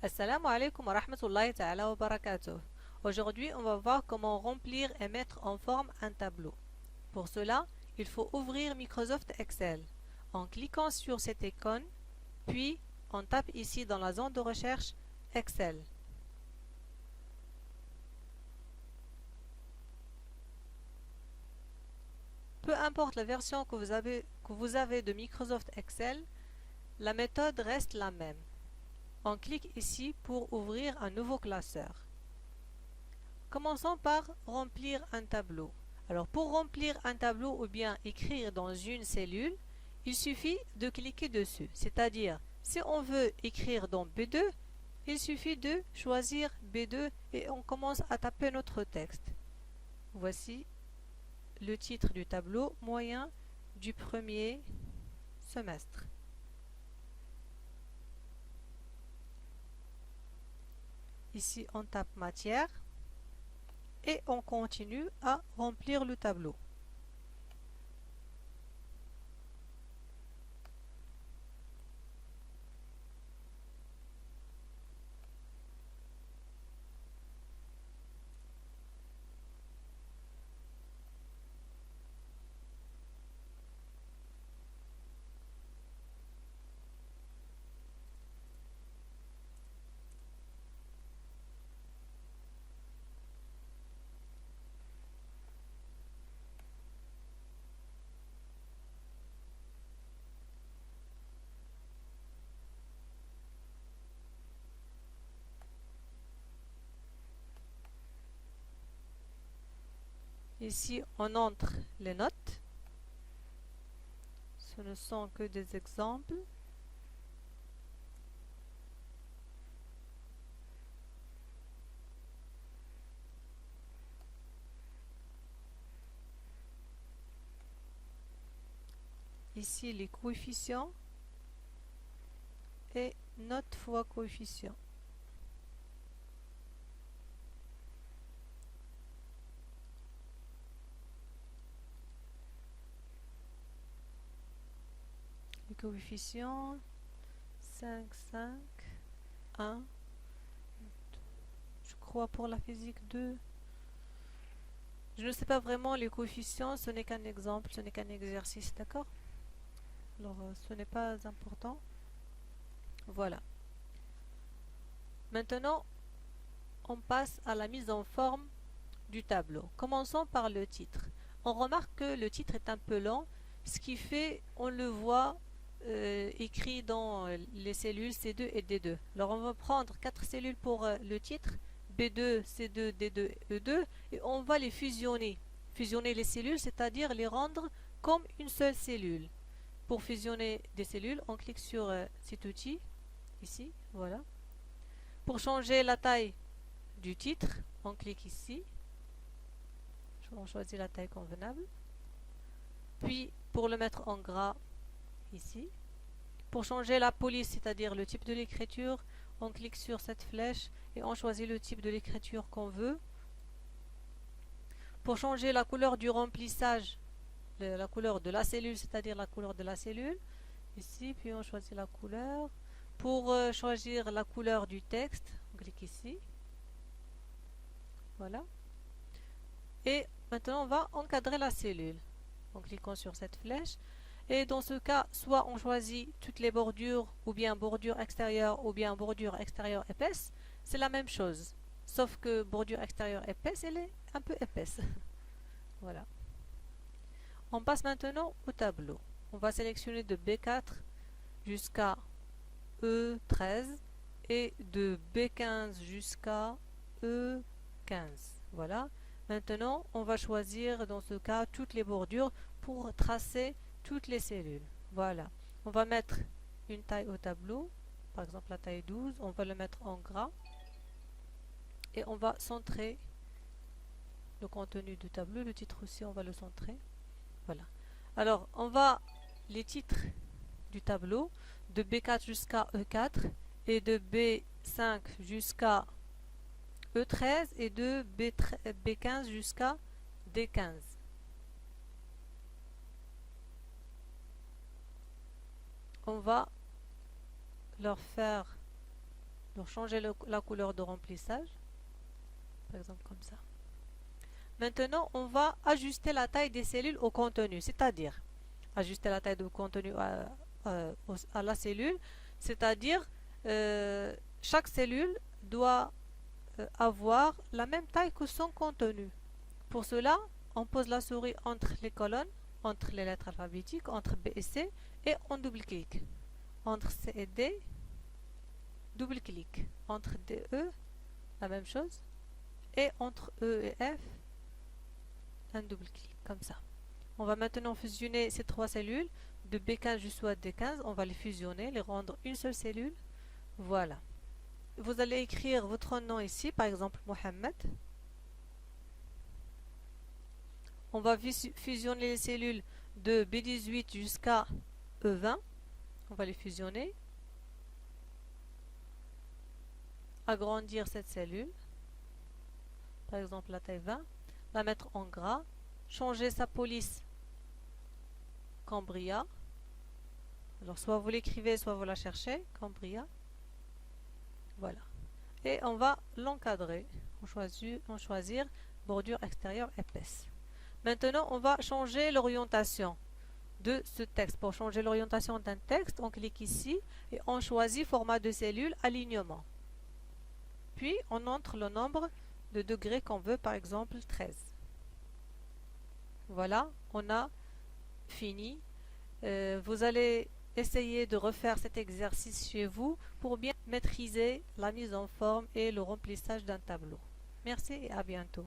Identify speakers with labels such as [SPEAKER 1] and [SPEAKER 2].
[SPEAKER 1] Assalamu alaikum wa rahmatullahi ta'ala wa barakatuh. Aujourd'hui, on va voir comment remplir et mettre en forme un tableau. Pour cela, il faut ouvrir Microsoft Excel en cliquant sur cette icône, puis on tape ici dans la zone de recherche Excel. Peu importe la version que vous avez de Microsoft Excel, la méthode reste la même. On clique ici pour ouvrir un nouveau classeur. Commençons par remplir un tableau. Alors pour remplir un tableau ou bien écrire dans une cellule, il suffit de cliquer dessus. C'est-à-dire, si on veut écrire dans B2, il suffit de choisir B2 et on commence à taper notre texte. Voici le titre du tableau moyen du premier semestre. Ici, on tape matière et on continue à remplir le tableau. Ici, on entre les notes. Ce ne sont que des exemples. Ici, les coefficients et note fois coefficient. Les coefficients 5, 5, 1. Je crois pour la physique 2. Je ne sais pas vraiment les coefficients, ce n'est qu'un exemple, ce n'est qu'un exercice, d'accord? Alors, ce n'est pas important. Voilà. Maintenant, on passe à la mise en forme du tableau. Commençons par le titre. On remarque que le titre est un peu long, ce qui fait, on le voit écrit dans les cellules C2 et D2. Alors on va prendre 4 cellules pour le titre, B2, C2, D2, E2, et on va les fusionner. Fusionner les cellules, c'est-à-dire les rendre comme une seule cellule. Pour fusionner des cellules, on clique sur cet outil, ici, voilà. Pour changer la taille du titre, on clique ici. On choisit la taille convenable. Puis, pour le mettre en gras, ici. Pour changer la police, c'est-à-dire le type de l'écriture, on clique sur cette flèche et on choisit le type de l'écriture qu'on veut. Pour changer la couleur du remplissage, la couleur de la cellule, c'est-à-dire la couleur de la cellule, ici, puis on choisit la couleur. Pour choisir la couleur du texte, on clique ici. Voilà. Et maintenant, on va encadrer la cellule en cliquant sur cette flèche. Et dans ce cas, soit on choisit toutes les bordures, ou bien bordure extérieure, ou bien bordure extérieure épaisse. C'est la même chose. Sauf que bordure extérieure épaisse, elle est un peu épaisse. Voilà. On passe maintenant au tableau. On va sélectionner de B4 jusqu'à E13 et de B15 jusqu'à E15. Voilà. Maintenant, on va choisir dans ce cas toutes les bordures pour tracer toutes les cellules. Voilà. On va mettre une taille au tableau, par exemple la taille 12, on va le mettre en gras et on va centrer le contenu du tableau, le titre aussi on va le centrer. Voilà. Alors, on va les titres du tableau de B4 jusqu'à E4 et de B5 jusqu'à E13 et de B15 jusqu'à D15. On va leur faire Alors changez la couleur de remplissage, par exemple comme ça. Maintenant, on va ajuster la taille des cellules au contenu, c'est-à-dire ajuster la taille du contenu à la cellule, c'est-à-dire chaque cellule doit avoir la même taille que son contenu. Pour cela, on pose la souris entre les colonnes, entre les lettres alphabétiques, entre B et C, et on double-clique. Entre C et D, double-clic. Entre D et E, la même chose. Et entre E et F, un double-clic, comme ça. On va maintenant fusionner ces trois cellules, de B15 jusqu'à D15, on va les fusionner, les rendre une seule cellule. Voilà. Vous allez écrire votre nom ici, par exemple Mohamed. On va fusionner les cellules de B18 jusqu'à E20. On va les fusionner. Agrandir cette cellule. Par exemple la taille 20. La mettre en gras. Changer sa police Cambria. Alors soit vous l'écrivez, soit vous la cherchez. Cambria. Voilà. Et on va l'encadrer. On choisir bordure extérieure épaisse. Maintenant, on va changer l'orientation de ce texte. Pour changer l'orientation d'un texte, on clique ici et on choisit format de cellule, alignement. Puis, on entre le nombre de degrés qu'on veut, par exemple 13. Voilà, on a fini. Vous allez essayer de refaire cet exercice chez vous pour bien maîtriser la mise en forme et le remplissage d'un tableau. Merci et à bientôt.